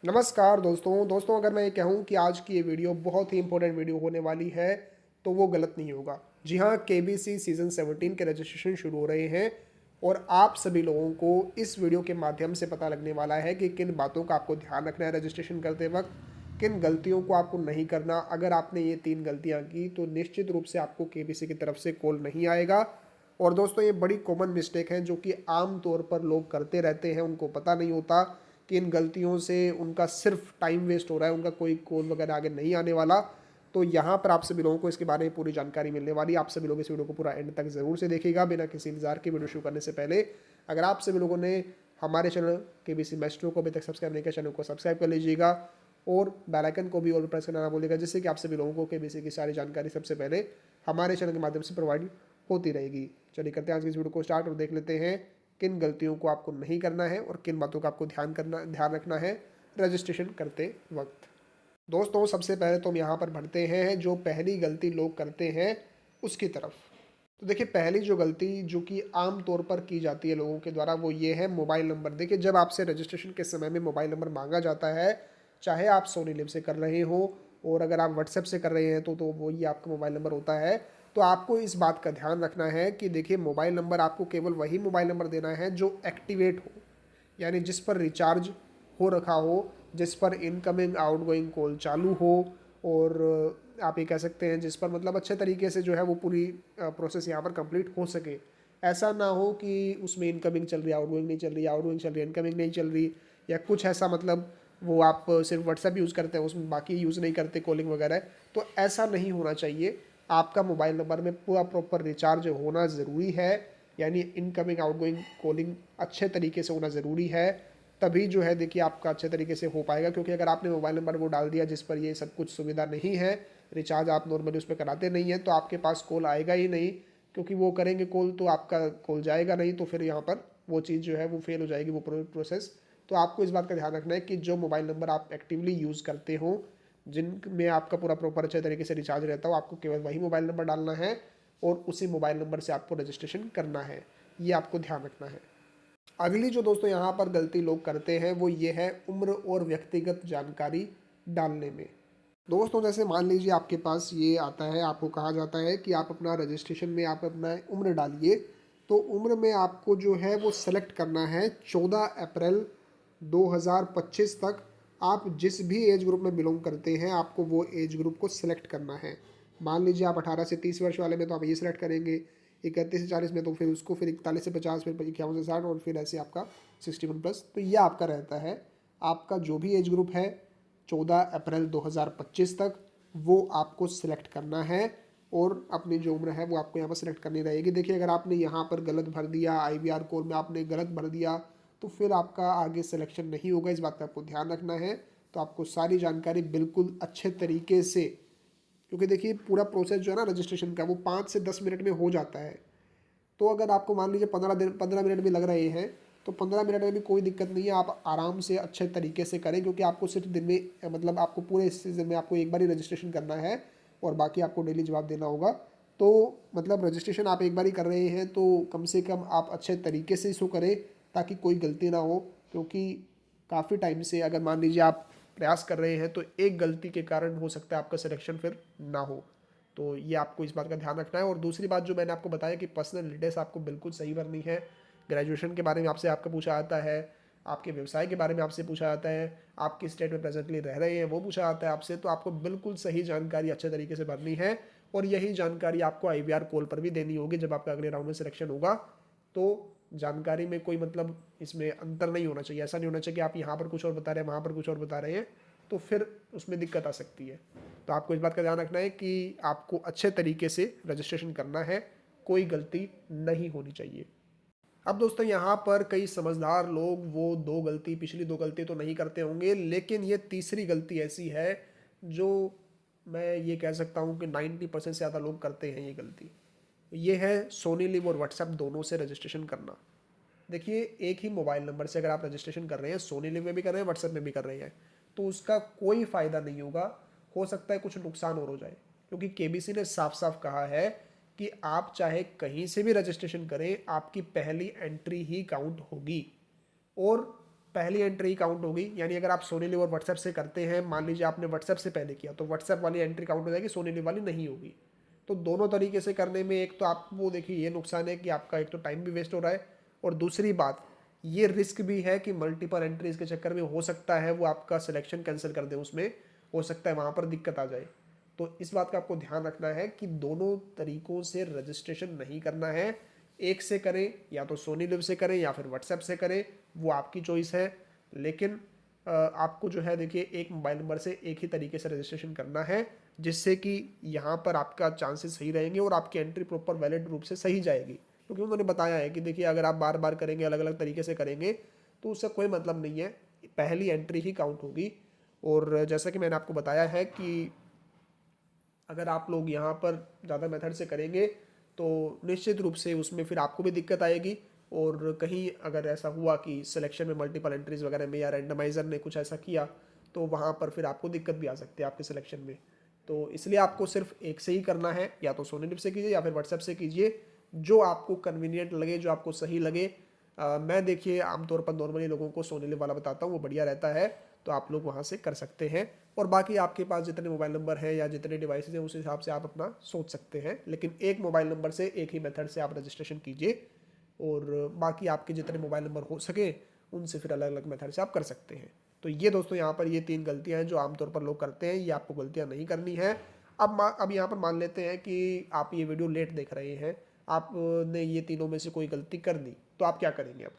नमस्कार दोस्तों अगर मैं ये कहूँ कि आज की ये वीडियो बहुत ही इंपॉर्टेंट वीडियो होने वाली है तो वो गलत नहीं होगा। जी हाँ, केबीसी सीज़न 17 के रजिस्ट्रेशन शुरू हो रहे हैं और आप सभी लोगों को इस वीडियो के माध्यम से पता लगने वाला है कि किन बातों का आपको ध्यान रखना है रजिस्ट्रेशन करते वक्त, किन गलतियों को आपको नहीं करना। अगर आपने ये 3 गलतियाँ की तो निश्चित रूप से आपको केबीसी की तरफ से कॉल नहीं आएगा। और दोस्तों ये बड़ी कॉमन मिस्टेक है जो कि आम तौर पर लोग करते रहते हैं, उनको पता नहीं होता कि इन गलतियों से उनका सिर्फ टाइम वेस्ट हो रहा है, उनका कोई कॉल वगैरह आगे नहीं आने वाला। तो यहाँ पर आप सभी लोगों को इसके बारे में पूरी जानकारी मिलने वाली है। आप सभी लोग इस वीडियो को पूरा एंड तक ज़रूर से देखिएगा बिना किसी इंतजार के। वीडियो शुरू करने से पहले अगर आप सभी लोगों ने हमारे चैनल केबीसी मैस्ट्रो को अभी तक सब्सक्राइब नहीं किया, चैनल को सब्सक्राइब कर लीजिएगा और बेल आइकन को भी ऑल प्रेस करना ना भूलिएगा, जिससे कि आप सभी लोगों को केबीसी की सारी जानकारी सबसे पहले हमारे चैनल के माध्यम से प्रोवाइड होती रहेगी। चलिए करते हैं आज की इस वीडियो को स्टार्ट और देख लेते हैं किन गलतियों को आपको नहीं करना है और किन बातों का आपको ध्यान रखना है रजिस्ट्रेशन करते वक्त। दोस्तों सबसे पहले तो हम यहाँ पर बढ़ते हैं जो पहली गलती लोग करते हैं उसकी तरफ। तो देखिए पहली जो गलती जो कि आम तौर पर की जाती है लोगों के द्वारा वो ये है मोबाइल नंबर। देखिए जब आपसे रजिस्ट्रेशन के समय में मोबाइल नंबर मांगा जाता है, चाहे आप सोनी लिव से कर रहे हो और अगर आप व्हाट्सएप से कर रहे हैं तो वो ही आपका मोबाइल नंबर होता है। तो आपको इस बात का ध्यान रखना है कि देखिए मोबाइल नंबर आपको केवल वही मोबाइल नंबर देना है जो एक्टिवेट हो, यानी जिस पर रिचार्ज हो रखा हो, जिस पर इनकमिंग आउटगोइंग कॉल चालू हो और आप ये कह सकते हैं जिस पर मतलब अच्छे तरीके से जो है वो पूरी प्रोसेस यहाँ पर कंप्लीट हो सके। ऐसा ना हो कि उसमें इनकमिंग चल रही है आउटगोइंग नहीं चल रही, आउटगोइंग चल रही है इनकमिंग नहीं चल रही, या कुछ ऐसा मतलब वो आप सिर्फ व्हाट्सएप यूज़ करते हैं उसमें बाकी यूज़ नहीं करते कॉलिंग वगैरह। तो ऐसा नहीं होना चाहिए। आपका मोबाइल नंबर में पूरा प्रॉपर रिचार्ज होना ज़रूरी है, यानी इनकमिंग आउटगोइंग कॉलिंग अच्छे तरीके से होना ज़रूरी है। तभी जो है देखिए आपका अच्छे तरीके से हो पाएगा, क्योंकि अगर आपने मोबाइल नंबर वो डाल दिया जिस पर ये सब कुछ सुविधा नहीं है, रिचार्ज आप नॉर्मली उस पर कराते नहीं हैं, तो आपके पास कॉल आएगा ही नहीं। क्योंकि वो करेंगे कॉल तो आपका कॉल जाएगा नहीं, तो फिर यहाँ पर वो चीज़ जो है वो फेल हो जाएगी वो प्रोसेस। तो आपको इस बात का ध्यान रखना है कि जो मोबाइल नंबर आप एक्टिवली यूज़ करते हो, जिनमें आपका पूरा प्रॉपर अच्छे तरीके से रिचार्ज रहता हो, आपको केवल वही मोबाइल नंबर डालना है और उसी मोबाइल नंबर से आपको रजिस्ट्रेशन करना है। ये आपको ध्यान रखना है। अगली जो दोस्तों यहाँ पर गलती लोग करते हैं वो ये है उम्र और व्यक्तिगत जानकारी डालने में। दोस्तों जैसे मान लीजिए आपके पास ये आता है, आपको कहा जाता है कि आप अपना रजिस्ट्रेशन में आप अपना उम्र डालिए। तो उम्र में आपको जो है वो सेलेक्ट करना है 14 अप्रैल 2025 तक। आप जिस भी एज ग्रुप में बिलोंग करते हैं आपको वो एज ग्रुप को सिलेक्ट करना है। मान लीजिए आप 18 से 30 वर्ष वाले में तो आप ये सिलेक्ट करेंगे, 31 से 40 में तो फिर उसको, फिर 41 से 50, फिर 51 से 60 और फिर ऐसे आपका 61+। तो ये आपका रहता है। आपका जो भी एज ग्रुप है 14 अप्रैल 2025 तक वो आपको सिलेक्ट करना है और अपनी जो उम्र है वो आपको यहाँ पर सिलेक्ट करनी रहेगी। देखिए अगर आपने यहाँ पर गलत भर दिया, IVR कोड में आपने गलत भर दिया तो फिर आपका आगे सिलेक्शन नहीं होगा। इस बात का आपको ध्यान रखना है। तो आपको सारी जानकारी बिल्कुल अच्छे तरीके से, क्योंकि देखिए पूरा प्रोसेस जो है ना रजिस्ट्रेशन का वो 5 से 10 मिनट में हो जाता है। तो अगर आपको मान लीजिए 15 मिनट भी लग रहे हैं तो 15 मिनट में भी कोई दिक्कत नहीं है, आप आराम से अच्छे तरीके से करें, क्योंकि आपको सिर्फ दिन में मतलब आपको पूरे इस सीज़न में आपको एक बार ही रजिस्ट्रेशन करना है और बाकी आपको डेली जवाब देना होगा। तो मतलब रजिस्ट्रेशन आप एक बार ही कर रहे हैं तो कम से कम आप अच्छे तरीके से इसको करें ताकि कोई गलती ना हो। क्योंकि काफ़ी टाइम से अगर मान लीजिए आप प्रयास कर रहे हैं तो एक गलती के कारण हो सकता है आपका सिलेक्शन फिर ना हो। तो ये आपको इस बात का ध्यान रखना है। और दूसरी बात जो मैंने आपको बताया कि पर्सनल डिटेल्स आपको बिल्कुल सही भरनी है। ग्रेजुएशन के बारे में आपसे आपका पूछा जाता है, आपके व्यवसाय के बारे में आपसे पूछा जाता है, आप किस स्टेट में प्रेजेंटली रह रहे हैं वो पूछा जाता है आपसे। तो आपको बिल्कुल सही जानकारी अच्छे तरीके से भरनी है और यही जानकारी आपको IVR कॉल पर भी देनी होगी जब आपका अगले राउंड में सिलेक्शन होगा। तो जानकारी में कोई मतलब इसमें अंतर नहीं होना चाहिए। ऐसा नहीं होना चाहिए कि आप यहाँ पर कुछ और बता रहे हैं वहाँ पर कुछ और बता रहे हैं, तो फिर उसमें दिक्कत आ सकती है। तो आपको इस बात का ध्यान रखना है कि आपको अच्छे तरीके से रजिस्ट्रेशन करना है, कोई गलती नहीं होनी चाहिए। अब दोस्तों यहाँ पर कई समझदार लोग वो पिछली दो गलती तो नहीं करते होंगे, लेकिन ये तीसरी गलती ऐसी है जो मैं ये कह सकता हूँ कि 90% से ज़्यादा लोग करते हैं ये गलती। ये है सोनी लिव और व्हाट्सएप दोनों से रजिस्ट्रेशन करना। देखिए एक ही मोबाइल नंबर से अगर आप रजिस्ट्रेशन कर रहे हैं, सोनी लिव में भी कर रहे हैं व्हाट्सएप में भी कर रहे हैं, तो उसका कोई फ़ायदा नहीं होगा। हो सकता है कुछ नुकसान और हो जाए, क्योंकि केबीसी ने साफ साफ कहा है कि आप चाहे कहीं से भी रजिस्ट्रेशन करें आपकी पहली एंट्री ही काउंट होगी। और पहली एंट्री काउंट होगी। यानी अगर आप सोनी लिव और व्हाट्सएप से करते हैं, मान लीजिए आपने व्हाट्सएप से पहले किया, तो व्हाट्सएप वाली एंट्री काउंट हो जाएगी, सोनी लिव वाली नहीं होगी। तो दोनों तरीके से करने में एक तो आपको देखिए ये नुकसान है कि आपका एक तो टाइम भी वेस्ट हो रहा है, और दूसरी बात ये रिस्क भी है कि मल्टीपल एंट्रीज के चक्कर में हो सकता है वो आपका सिलेक्शन कैंसिल कर दे, उसमें हो सकता है वहाँ पर दिक्कत आ जाए। तो इस बात का आपको ध्यान रखना है कि दोनों तरीकों से रजिस्ट्रेशन नहीं करना है। एक से करें, या तो सोनी लिव से करें या फिर व्हाट्सएप से करें, वो आपकी चॉइस है। लेकिन आपको जो है देखिए एक मोबाइल नंबर से एक ही तरीके से रजिस्ट्रेशन करना है, जिससे कि यहाँ पर आपका चांसेस सही रहेंगे और आपकी एंट्री प्रॉपर वैलिड रूप से सही जाएगी। क्योंकि उन्होंने बताया है कि देखिए अगर आप बार बार करेंगे, अलग अलग तरीके से करेंगे, तो उससे कोई मतलब नहीं है, पहली एंट्री ही काउंट होगी। और जैसा कि मैंने आपको बताया है कि अगर आप लोग यहाँ पर ज़्यादा मेथड से करेंगे तो निश्चित रूप से उसमें फिर आपको भी दिक्कत आएगी। और कहीं अगर ऐसा हुआ कि सिलेक्शन में मल्टीपल एंट्रीज वगैरह में या रैंडमाइज़र ने कुछ ऐसा किया, तो वहाँ पर फिर आपको दिक्कत भी आ सकती है आपके सिलेक्शन में। तो इसलिए आपको सिर्फ एक से ही करना है, या तो सोनी लिव से कीजिए या फिर व्हाट्सएप से कीजिए, जो आपको कन्वीनियंट लगे, जो आपको सही लगे। मैं देखिए आमतौर पर नॉर्मली लोगों को सोनी लिव वाला बताता हूँ, वो बढ़िया रहता है, तो आप लोग वहाँ से कर सकते हैं। और बाकी आपके पास जितने मोबाइल नंबर हैं या जितने डिवाइसेस हैं उस हिसाब से आप अपना सोच सकते हैं, लेकिन एक मोबाइल नंबर से एक ही मेथड से आप रजिस्ट्रेशन कीजिए, और बाकी आपके जितने मोबाइल नंबर हो सके उनसे फिर अलग अलग मेथड से आप कर सकते हैं। तो ये दोस्तों यहाँ पर ये 3 गलतियाँ हैं जो आमतौर पर लोग करते हैं, ये आपको गलतियाँ नहीं करनी है। अब यहाँ पर मान लेते हैं कि आप ये वीडियो लेट देख रहे हैं, आपने ये तीनों में से कोई गलती कर दी, तो आप क्या करेंगे अब?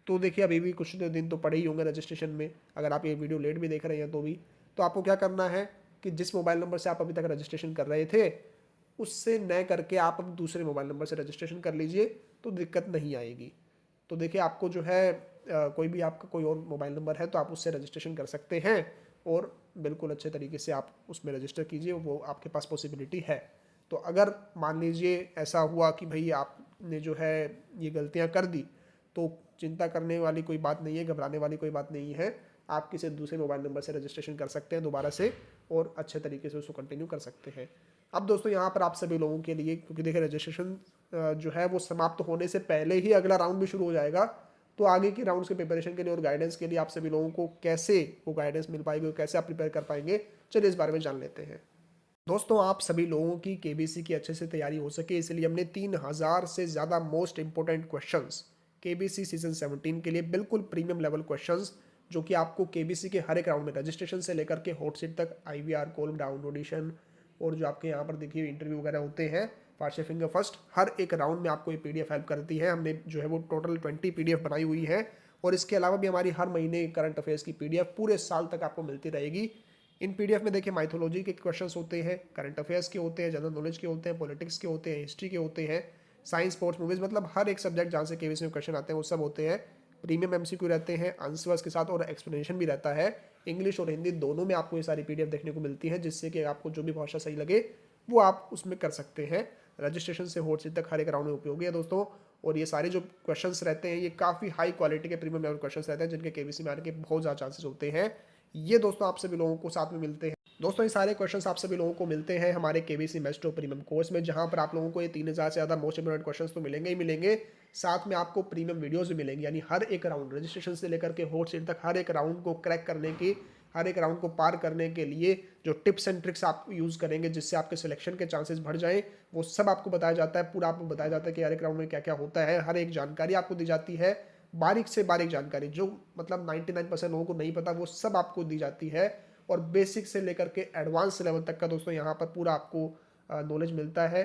तो देखिए अभी भी कुछ दिन तो पड़े ही होंगे रजिस्ट्रेशन में, अगर आप ये वीडियो लेट भी देख रहे हैं तो भी। तो आपको क्या करना है कि जिस मोबाइल नंबर से आप अभी तक रजिस्ट्रेशन कर रहे थे, उससे नए करके आप अब दूसरे मोबाइल नंबर से रजिस्ट्रेशन कर लीजिए, तो दिक्कत नहीं आएगी। तो देखिए आपको जो है कोई भी आपका कोई और मोबाइल नंबर है तो आप उससे रजिस्ट्रेशन कर सकते हैं, और बिल्कुल अच्छे तरीके से आप उसमें रजिस्टर कीजिए, वो आपके पास पॉसिबिलिटी है। तो अगर मान लीजिए ऐसा हुआ कि भाई आपने जो है ये गलतियां कर दी, तो चिंता करने वाली कोई बात नहीं है, घबराने वाली कोई बात नहीं है। आप किसी दूसरे मोबाइल नंबर से रजिस्ट्रेशन कर सकते हैं दोबारा से, और अच्छे तरीके से उसको कंटिन्यू कर सकते हैं। अब दोस्तों यहाँ पर आप सभी लोगों के लिए, क्योंकि देखिए रजिस्ट्रेशन जो है वो समाप्त होने से पहले ही अगला राउंड भी शुरू हो जाएगा, तो आगे की राउंड्स के प्रिपरेशन के लिए और गाइडेंस के लिए आप सभी लोगों को कैसे वो गाइडेंस मिल पाएगी और कैसे आप प्रिपेयर कर पाएंगे, चलिए इस बारे में जान लेते हैं। दोस्तों आप सभी लोगों की केबीसी की अच्छे से तैयारी हो सके, इसलिए हमने 3000 से ज़्यादा most important questions KBC season 17 के लिए, बिल्कुल प्रीमियम लेवल क्वेश्चंस, जो कि आपको केबीसी के हर एक राउंड में रजिस्ट्रेशन से लेकर के हॉट सीट तक, आईवीआर कॉल, डाउन ऑडिशन, और जो आपके यहाँ पर देखिए इंटरव्यू वगैरह होते हैं, फास्ट फिंगर फर्स्ट, हर एक राउंड में आपको ये पीडीएफ हेल्प करती है। हमने जो है वो टोटल 20 पीडीएफ बनाई हुई है, और इसके अलावा भी हमारी हर महीने करंट अफेयर्स की पीडीएफ पूरे साल तक आपको मिलती रहेगी। इन पीडीएफ में देखिए माइथोलॉजी के क्वेश्चंस होते हैं, करंट अफेयर्स के होते हैं, जनरल नॉलेज के होते हैं, पॉलिटिक्स के होते हैं, हिस्ट्री के होते हैं, साइंस, स्पोर्ट्स, मूवीज, मतलब हर एक सब्जेक्ट जहाँ से केबीसी में क्वेश्चन आते हैं वो सब होते हैं। प्रीमियम एमसीक्यू रहते हैं आंसर्स के साथ, और एक्सप्लेनेशन भी रहता है। इंग्लिश और हिंदी दोनों में आपको ये सारी पीडीएफ देखने को मिलती है, जिससे कि आपको जो भी भाषा सही लगे वो आप उसमें कर सकते हैं। रजिस्ट्रेशन से हॉट सीट तक हर एक राउंड में उपयोगी है दोस्तों। और ये सारे जो क्वेश्चंस रहते हैं ये काफ़ी हाई क्वालिटी के प्रीमियम लेवल क्वेश्चंस रहते हैं, जिनके केबीसी में आने के बहुत ज़्यादा चांसेस होते हैं। ये दोस्तों आप सभी लोगों को साथ में मिलते हैं। दोस्तों ये सारे क्वेश्चंस आप सभी लोगों को मिलते हैं हमारे केबीसी मेस्ट्रो प्रीमियम कोर्स में, जहां पर आप लोगों को ये 3000 से ज़्यादा मोस्ट इंपोर्टेंट क्वेश्चंस तो मिलेंगे ही मिलेंगे, साथ में आपको प्रीमियम वीडियोस भी मिलेंगे। यानी हर एक राउंड रजिस्ट्रेशन से लेकर के हॉट सीट तक हर एक राउंड को क्रैक करने की, हर एक राउंड को पार करने के लिए जो टिप्स एंड ट्रिक्स आप यूज़ करेंगे जिससे आपके सिलेक्शन के चांसेस बढ़ जाएं, वो सब आपको बताया जाता है। पूरा आपको बताया जाता है कि हर एक राउंड में क्या क्या होता है, हर एक जानकारी आपको दी जाती है, बारीक से बारीक जानकारी, जो मतलब 99% लोगों को नहीं पता वो सब आपको दी जाती है। और बेसिक से लेकर के एडवांस लेवल तक का दोस्तों यहाँ पर पूरा आपको नॉलेज मिलता है।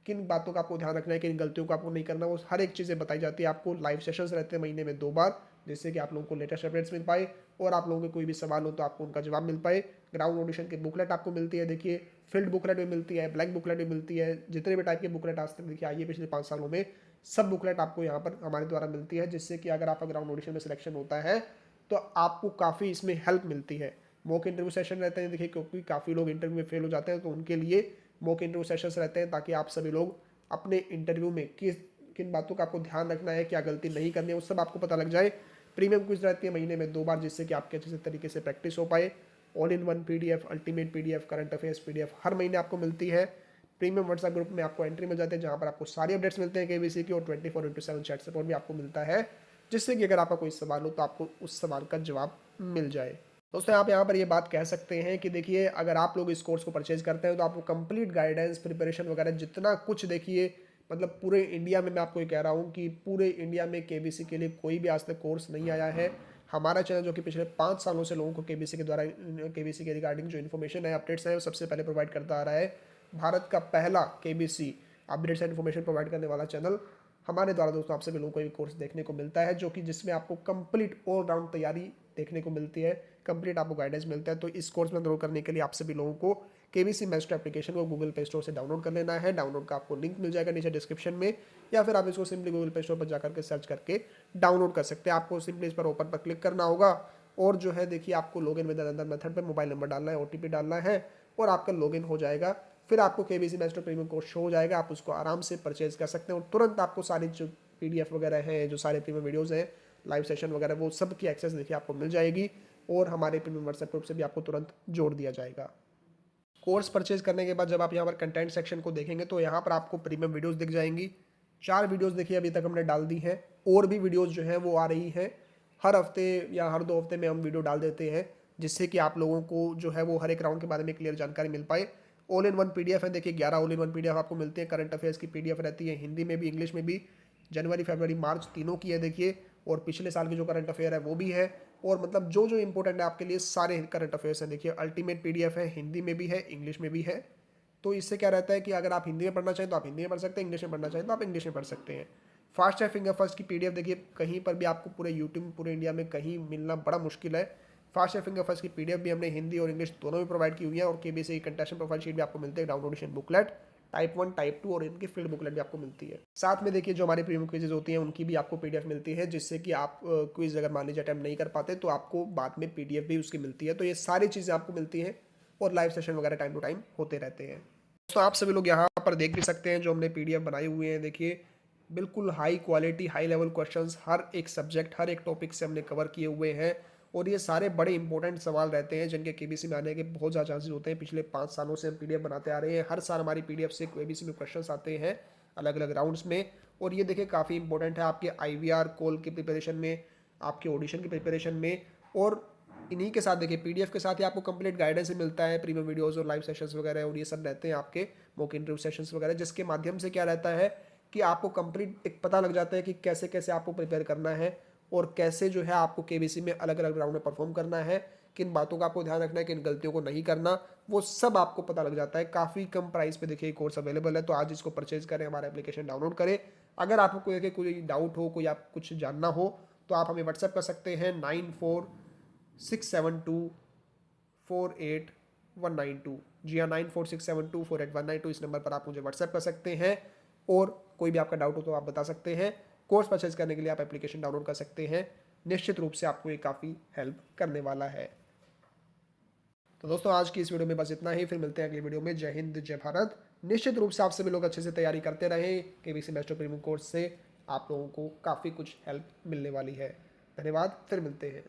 किन बातों का आपको ध्यान रखना है, किन गलतियों को आपको नहीं करना, वो हर एक चीज़ें बताई जाती है आपको। लाइव सेशंस रहते हैं महीने में 2 बार, जिससे कि आप लोगों को लेटेस्ट अपडेट्स मिल पाए, और आप लोगों के कोई भी सवाल हो तो आपको उनका जवाब मिल पाए। ग्राउंड ऑडिशन की बुकलेट आपको मिलती है, देखिए फील्ड बुकलेट भी मिलती है, ब्लैक बुकलेट भी मिलती है, जितने भी टाइप की बुकलेट आज तक देखिए आई है पिछले 5 सालों में, सब बुकलेट आपको यहाँ पर हमारे द्वारा मिलती है, जिससे कि अगर आपका ग्राउंड ऑडिशन में सिलेक्शन होता है तो आपको काफ़ी इसमें हेल्प मिलती है। मॉक इंटरव्यू सेशन रहते हैं देखिए, क्योंकि काफ़ी लोग इंटरव्यू में फेल हो जाते हैं, तो उनके लिए मॉक इंटरव्यू सेशंस रहते हैं, ताकि आप सभी लोग अपने इंटरव्यू में किन बातों का आपको ध्यान रखना है, क्या गलती नहीं करनी है, उस सब आपको पता लग जाए। प्रीमियम क्विज रहती है महीने में 2 बार, जिससे कि आपके अच्छे से तरीके से प्रैक्टिस हो पाए। All in one PDF, ultimate PDF, current affairs PDF हर महीने आपको मिलती है। प्रीमियम व्हाट्सएप ग्रुप में आपको एंट्री मिल जाती है, जहाँ पर आपको सारी अपडेट्स मिलते हैं केबीसी की, और 24/7 चैट सपोर्ट भी आपको मिलता है। जिससे कि अगर आपका कोई सवाल हो तो आपको उस सवाल का जवाब मिल जाए। दोस्तों आप यहाँ पर ये बात कह सकते हैं कि देखिए अगर आप लोग इस कोर्स को परचेज करते हैं तो आपको कंप्लीट गाइडेंस, प्रिपरेशन वगैरह जितना कुछ देखिए, मतलब पूरे इंडिया में मैं आपको ये कह रहा हूँ कि पूरे इंडिया में केबीसी के लिए कोई भी आज तक कोर्स नहीं आया है। हमारा चैनल जो कि पिछले 5 सालों से लोगों को केबीसी के द्वारा केबीसी के रिगार्डिंग जो इन्फॉर्मेशन है, अपडेट्स है, वो सबसे पहले प्रोवाइड करता आ रहा है। भारत का पहला KBC updates and information provide करने वाला चैनल हमारे द्वारा दोस्तों आप सभी लोगों को एक कोर्स देखने को मिलता है, जो कि जिसमें आपको कंप्लीट ऑल राउंड तैयारी देखने को मिलती है, कंप्लीट आपको गाइडेंस मिलता है। तो इस कोर्स में एनरोल करने के लिए आप सभी लोगों को केबीसी मास्टर एप्लीकेशन को गूगल प्ले स्टोर से डाउनलोड कर लेना है। डाउनलोड का आपको लिंक मिल जाएगा नीचे डिस्क्रिप्शन में, या फिर आप इसको सिंपली गूगल प्ले स्टोर पर जाकर के सर्च करके डाउनलोड कर सकते हैं। आपको सिंपली इस पर ओपन पर क्लिक करना होगा और जो है देखिए आपको लॉगिन विद अनदर मेथड पर मोबाइल नंबर डालना है, ओटीपी डालना है और आपका लॉगिन हो जाएगा। फिर आपको KBC master premium course show हो जाएगा, आप उसको आराम से परचेज कर सकते हैं और तुरंत आपको सारी जो पीडीएफ वगैरह है, जो सारे प्रीमियम वीडियोस हैं, लाइव सेशन वगैरह, वो सब की एक्सेस देखिए आपको मिल जाएगी और हमारे प्रीमियम व्हाट्सएप ग्रुप से भी आपको तुरंत जोड़ दिया जाएगा। कोर्स परचेज करने के बाद जब आप यहाँ पर कंटेंट सेक्शन को देखेंगे तो यहाँ पर आपको प्रीमियम वीडियोस दिख जाएंगी। 4 वीडियोस देखिए अभी तक हमने डाल दी हैं, और भी वीडियोस जो है वो आ रही है। हर हफ्ते या हर 2 हफ्ते में हम वीडियो डाल देते हैं, जिससे कि आप लोगों को जो है वो हर एक राउंड के बारे में क्लियर जानकारी मिल पाए। ऑल इन वन पीडीएफ है, देखिए 11 ऑल इन वन पीडीएफ आपको मिलती है। करंट अफेयर्स की पीडीएफ रहती है, हिंदी में भी इंग्लिश में भी, जनवरी फरवरी मार्च तीनों की है देखिए, और पिछले साल की जो करंट अफेयर है वो भी है। और मतलब जो जो इंपॉर्टेंट है आपके लिए सारे करंट अफेयर्स हैं देखिए। अल्टीमेट पीडीएफ है, हिंदी में भी है, इंग्लिश में भी है। तो इससे क्या रहता है कि अगर आप हिंदी में पढ़ना चाहें तो आप हिंदी में पढ़ सकते हैं, इंग्लिश में पढ़ना चाहें तो आप इंग्लिश में पढ़ सकते हैं। फास्ट है फिंगर फर्स्ट की पीडीएफ देखिए कहीं पर भी आपको पूरे यूट्यूब पूरे इंडिया में कहीं मिलना बड़ा मुश्किल है। फास्ट है फिंगर फर्स्ट की पीडीएफ भी हमने हिंदी और इंग्लिश दोनों में प्रोवाइड की हुई है, और केबीसी कंटेस्टेंट प्रोफाइल शीट भी आपको मिलते हैं, डाउनलोडेशन बुकलेट टाइप 1 टाइप 2 और इनकी फील्ड बुकलेट भी आपको मिलती है। साथ में देखिए जो हमारी प्रीमियम क्विजेज होती हैं उनकी भी आपको पीडीएफ मिलती है, जिससे कि आप क्विज अगर मान लीजिए अटेम्प्ट नहीं कर पाते तो आपको बाद में पीडीएफ भी उसकी मिलती है। तो ये सारी चीज़ें आपको मिलती हैं और लाइव सेशन वगैरह टाइम टू टाइम होते रहते हैं। तो आप सभी लोग यहाँ पर देख भी सकते हैं जो हमने पीडीएफ बनाए हुए हैं, देखिए बिल्कुल high quality high level questions हर एक सब्जेक्ट हर एक टॉपिक से हमने कवर किए हुए हैं, और ये सारे बड़े इंपॉर्टेंट सवाल रहते हैं जिनके केबीसी में आने के बहुत ज़्यादा चांसेस होते हैं। पिछले 5 सालों से हम पीडीएफ बनाते आ रहे हैं, हर साल हमारी पीडीएफ से केबीसी में क्वेश्चंस आते हैं अलग अलग राउंड्स में, और ये देखिए काफ़ी इंपॉर्टेंट है आपके आईवीआर कॉल की प्रिपरेशन में, आपके ऑडिशन की प्रिपरेशन में। और इन्हीं के साथ देखिए पीडीएफ के साथ ही आपको कंप्लीट गाइडेंस भी मिलता है, प्रीमियम वीडियोस और लाइव सेशंस वगैरह, और ये सब रहते हैं आपके मॉक इंटरव्यू सेशंस वगैरह, जिसके माध्यम से क्या रहता है कि आपको कंप्लीट एक पता लग जाता है कि कैसे कैसे आपको प्रिपेयर करना है और कैसे जो है आपको केबीसी में अलग अलग राउंड में परफॉर्म करना है, किन बातों का आपको ध्यान रखना है, किन गलतियों को नहीं करना, वो सब आपको पता लग जाता है। काफ़ी कम प्राइस पे देखिए कोर्स अवेलेबल है, तो आज इसको परचेज करें, हमारा एप्लीकेशन डाउनलोड करें। अगर आपको कोई डाउट हो, कोई आप कुछ जानना हो तो आप हमें व्हाट्सएप कर सकते हैं 9467248192। जी हाँ, 9467248192 इस नंबर पर आप मुझे व्हाट्सएप कर सकते हैं, और कोई भी आपका डाउट हो तो आप बता सकते हैं। कोर्स परचेज करने के लिए आप एप्लीकेशन डाउनलोड कर सकते हैं, निश्चित रूप से आपको ये काफ़ी हेल्प करने वाला है। तो दोस्तों आज की इस वीडियो में बस इतना ही, फिर मिलते हैं अगली वीडियो में। जय हिंद जय भारत। निश्चित रूप से आप सभी लोग अच्छे से तैयारी करते रहें, केबीसी मास्टर प्रीमियम कोर्स से आप लोगों को काफ़ी कुछ हेल्प मिलने वाली है। धन्यवाद, फिर मिलते हैं।